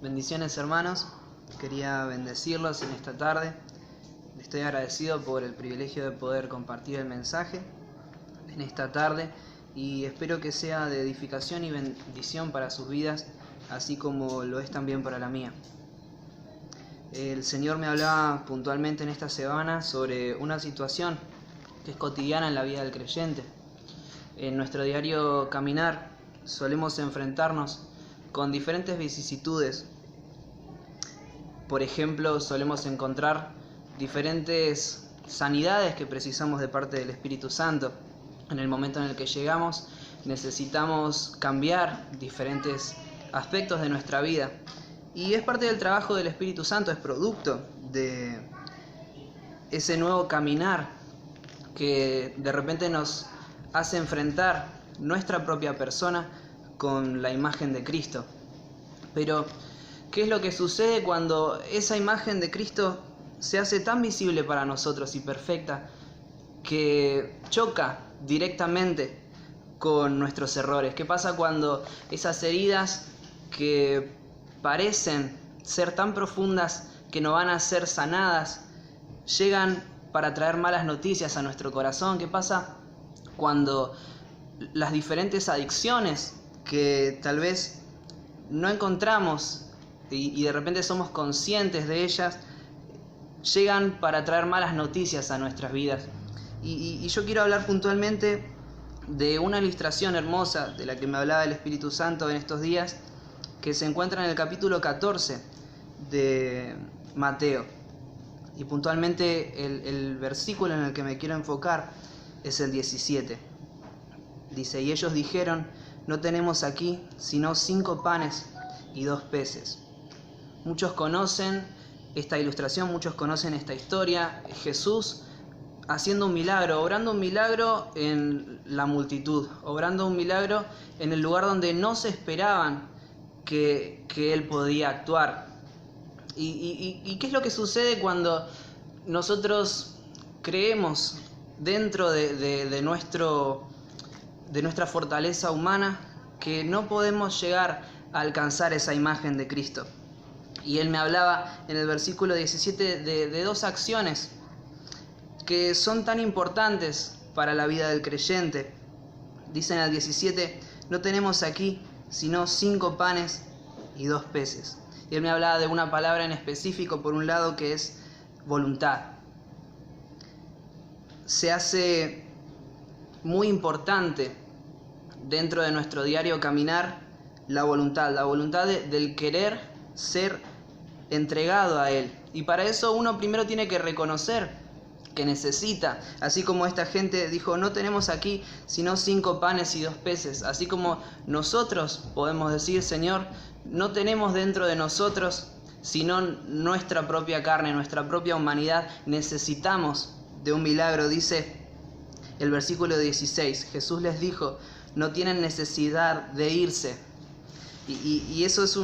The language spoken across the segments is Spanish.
Bendiciones, hermanos. Quería bendecirlos en esta tarde. Estoy agradecido por el privilegio de poder compartir el mensaje en esta tarde y espero que sea de edificación y bendición para sus vidas, así como lo es también para la mía. El Señor me hablaba puntualmente en esta semana sobre una situación que es cotidiana en la vida del creyente. En nuestro diario caminar solemos enfrentarnos con diferentes vicisitudes. Por ejemplo, solemos encontrar diferentes sanidades que precisamos de parte del Espíritu Santo. En el momento en el que llegamos, necesitamos cambiar diferentes aspectos de nuestra vida. Y es parte del trabajo del Espíritu Santo, es producto de ese nuevo caminar que de repente nos hace enfrentar nuestra propia persona con la imagen de Cristo. Pero, ¿qué es lo que sucede cuando esa imagen de Cristo se hace tan visible para nosotros y perfecta que choca directamente con nuestros errores? ¿Qué pasa cuando esas heridas que parecen ser tan profundas que no van a ser sanadas llegan para traer malas noticias a nuestro corazón? ¿Qué pasa cuando las diferentes adicciones que tal vez no encontramos y de repente somos conscientes de ellas llegan para traer malas noticias a nuestras vidas? Y yo quiero hablar puntualmente de una ilustración hermosa de la que me hablaba el Espíritu Santo en estos días, que se encuentra en el capítulo 14 de Mateo. Y puntualmente el versículo en el que me quiero enfocar es el 17. Dice: y ellos dijeron: no tenemos aquí sino 5 panes y 2 peces. Muchos conocen esta ilustración, muchos conocen esta historia. Jesús haciendo un milagro, obrando un milagro en la multitud, obrando un milagro en el lugar donde no se esperaban que Él podía actuar. ¿Y qué es lo que sucede cuando nosotros creemos dentro de nuestra fortaleza humana que no podemos llegar a alcanzar esa imagen de Cristo? Y él me hablaba en el versículo 17 de 2 acciones que son tan importantes para la vida del creyente. Dice en el 17: no tenemos aquí sino 5 panes y 2 peces. Y él me hablaba de una palabra en específico, por un lado, que es voluntad. Se hace muy importante dentro de nuestro diario caminar la voluntad del querer ser entregado a Él. Y para eso uno primero tiene que reconocer que necesita, así como esta gente dijo: no tenemos aquí sino 5 panes y 2 peces, así como nosotros podemos decir: Señor, no tenemos dentro de nosotros sino nuestra propia carne, nuestra propia humanidad, necesitamos de un milagro. Dice el versículo 16: Jesús les dijo: no tienen necesidad de irse. Y eso es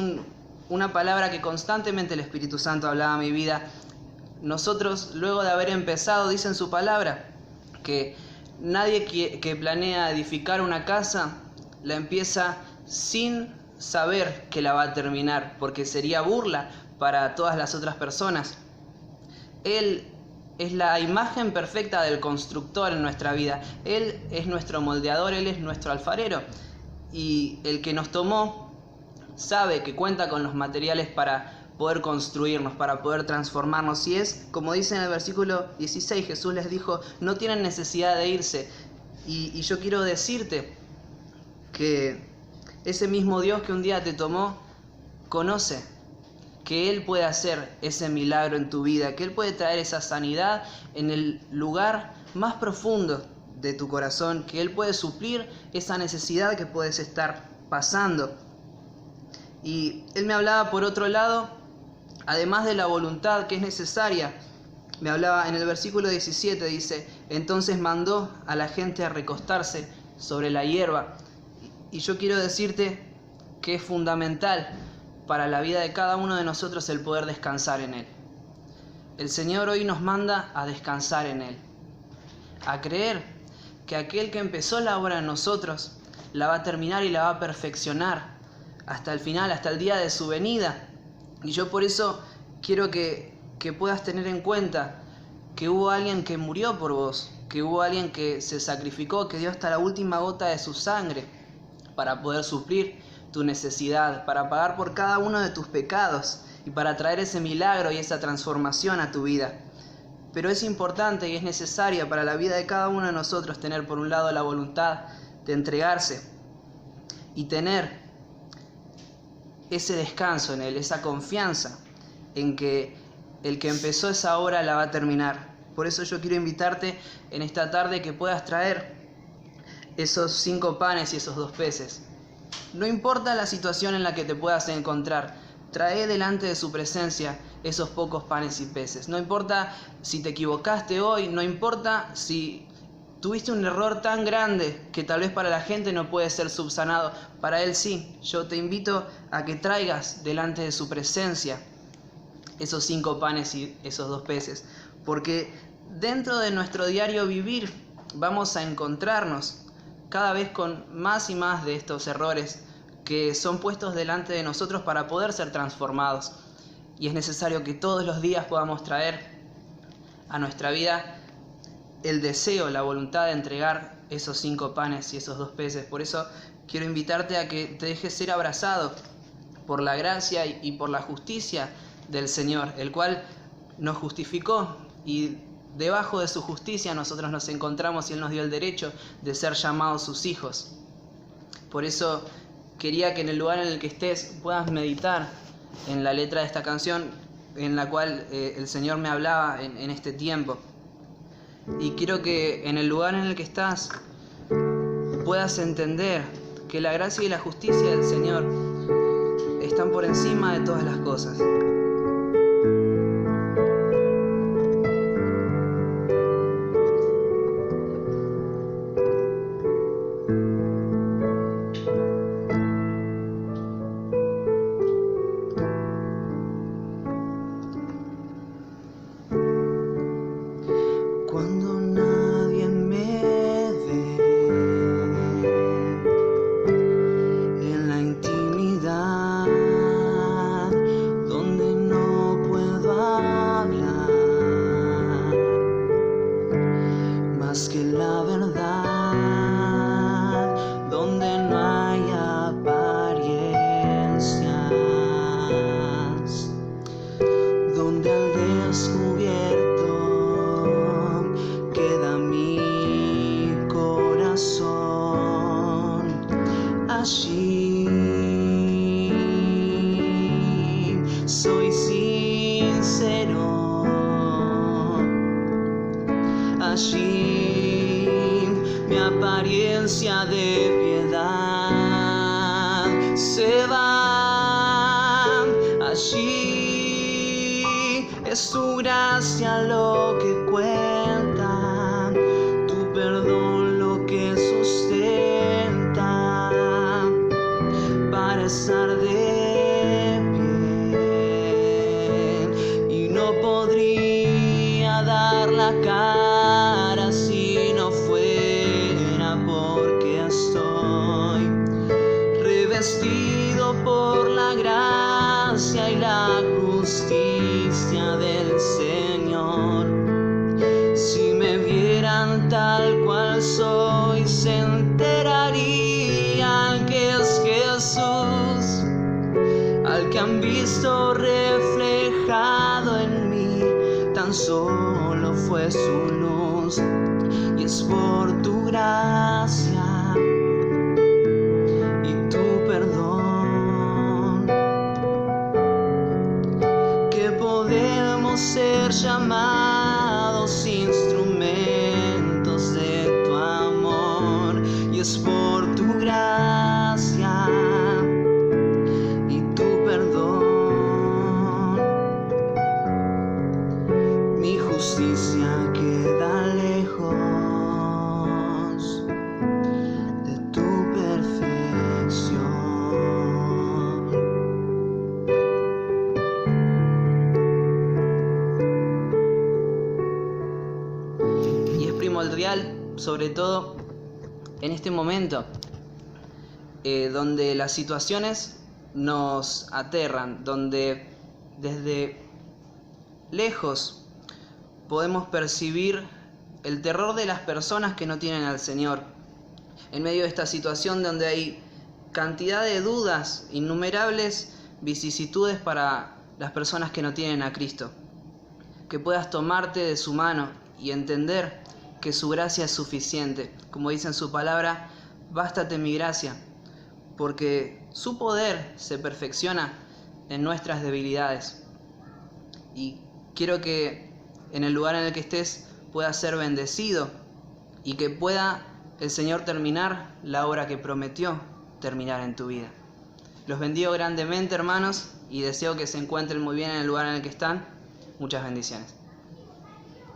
una palabra que constantemente el Espíritu Santo hablaba a mi vida. Nosotros, luego de haber empezado, dice en su palabra, que nadie que planea edificar una casa la empieza sin saber que la va a terminar, porque sería burla para todas las otras personas. Él es la imagen perfecta del constructor en nuestra vida. Él es nuestro moldeador, Él es nuestro alfarero. Y el que nos tomó sabe que cuenta con los materiales para poder construirnos, para poder transformarnos. Y es, como dice en el versículo 16, Jesús les dijo: no tienen necesidad de irse. Y yo quiero decirte que ese mismo Dios que un día te tomó conoce que Él puede hacer ese milagro en tu vida, que Él puede traer esa sanidad en el lugar más profundo de tu corazón, que Él puede suplir esa necesidad que puedes estar pasando. Y Él me hablaba, por otro lado, además de la voluntad que es necesaria, me hablaba en el versículo 17, dice: entonces mandó a la gente a recostarse sobre la hierba. Y yo quiero decirte que es fundamental para la vida de cada uno de nosotros el poder descansar en Él. El Señor hoy nos manda a descansar en Él, a creer que aquel que empezó la obra en nosotros la va a terminar y la va a perfeccionar hasta el final, hasta el día de su venida. Y yo por eso quiero que puedas tener en cuenta que hubo alguien que murió por vos, que hubo alguien que se sacrificó, que dio hasta la última gota de su sangre para poder suplir tu necesidad, para pagar por cada uno de tus pecados y para traer ese milagro y esa transformación a tu vida. Pero es importante y es necesario para la vida de cada uno de nosotros tener por un lado la voluntad de entregarse y tener ese descanso en Él, esa confianza en que el que empezó esa obra la va a terminar. Por eso yo quiero invitarte en esta tarde que puedas traer esos 5 panes y esos 2 peces. No importa la situación en la que te puedas encontrar, trae delante de su presencia esos pocos panes y peces. No importa si te equivocaste hoy, no importa si tuviste un error tan grande que tal vez para la gente no puede ser subsanado, para Él sí. Yo te invito a que traigas delante de su presencia esos 5 panes y esos 2 peces, porque dentro de nuestro diario vivir vamos a encontrarnos cada vez con más y más de estos errores que son puestos delante de nosotros para poder ser transformados. Y es necesario que todos los días podamos traer a nuestra vida el deseo, la voluntad de entregar esos 5 panes y esos 2 peces. Por eso quiero invitarte a que te dejes ser abrazado por la gracia y por la justicia del Señor, el cual nos justificó, y debajo de su justicia nosotros nos encontramos y Él nos dio el derecho de ser llamados sus hijos. Por eso quería que en el lugar en el que estés puedas meditar en la letra de esta canción en la cual el Señor me hablaba en este tiempo. Y quiero que en el lugar en el que estás puedas entender que la gracia y la justicia del Señor están por encima de todas las cosas. Cuando nadie me ve en la intimidad, donde no puedo hablar más que la verdad, donde no hay apariencias, donde al descubierto queda mi corazón. Allí soy sincero, allí mi apariencia de piedad se va. Allí es tu gracia lo que cuenta, tu perdón lo que sustenta para estar de pie. Y no podría dar la cara si no fuera porque estoy revestido por la gracia y la justicia del Señor. Si me vieran tal cual soy, se enterarían que es Jesús, al que han visto reflejado en mí. Tan solo fue su luz, y es por tu gracia y tu perdón que podemos ser llamados instrumentos de tu amor. Y es por tu gracia y tu perdón, mi justicia queda lejos de tu perfección. Y es primordial, sobre todo en este momento, donde las situaciones nos aterran, donde desde lejos podemos percibir el terror de las personas que no tienen al Señor. En medio de esta situación donde hay cantidad de dudas, innumerables vicisitudes para las personas que no tienen a Cristo. Que puedas tomarte de su mano y entender que su gracia es suficiente. Como dice en su palabra, bástate mi gracia, porque su poder se perfecciona en nuestras debilidades. Y quiero que en el lugar en el que estés puedas ser bendecido y que pueda el Señor terminar la obra que prometió terminar en tu vida. Los bendigo grandemente, hermanos, y deseo que se encuentren muy bien en el lugar en el que están. Muchas bendiciones.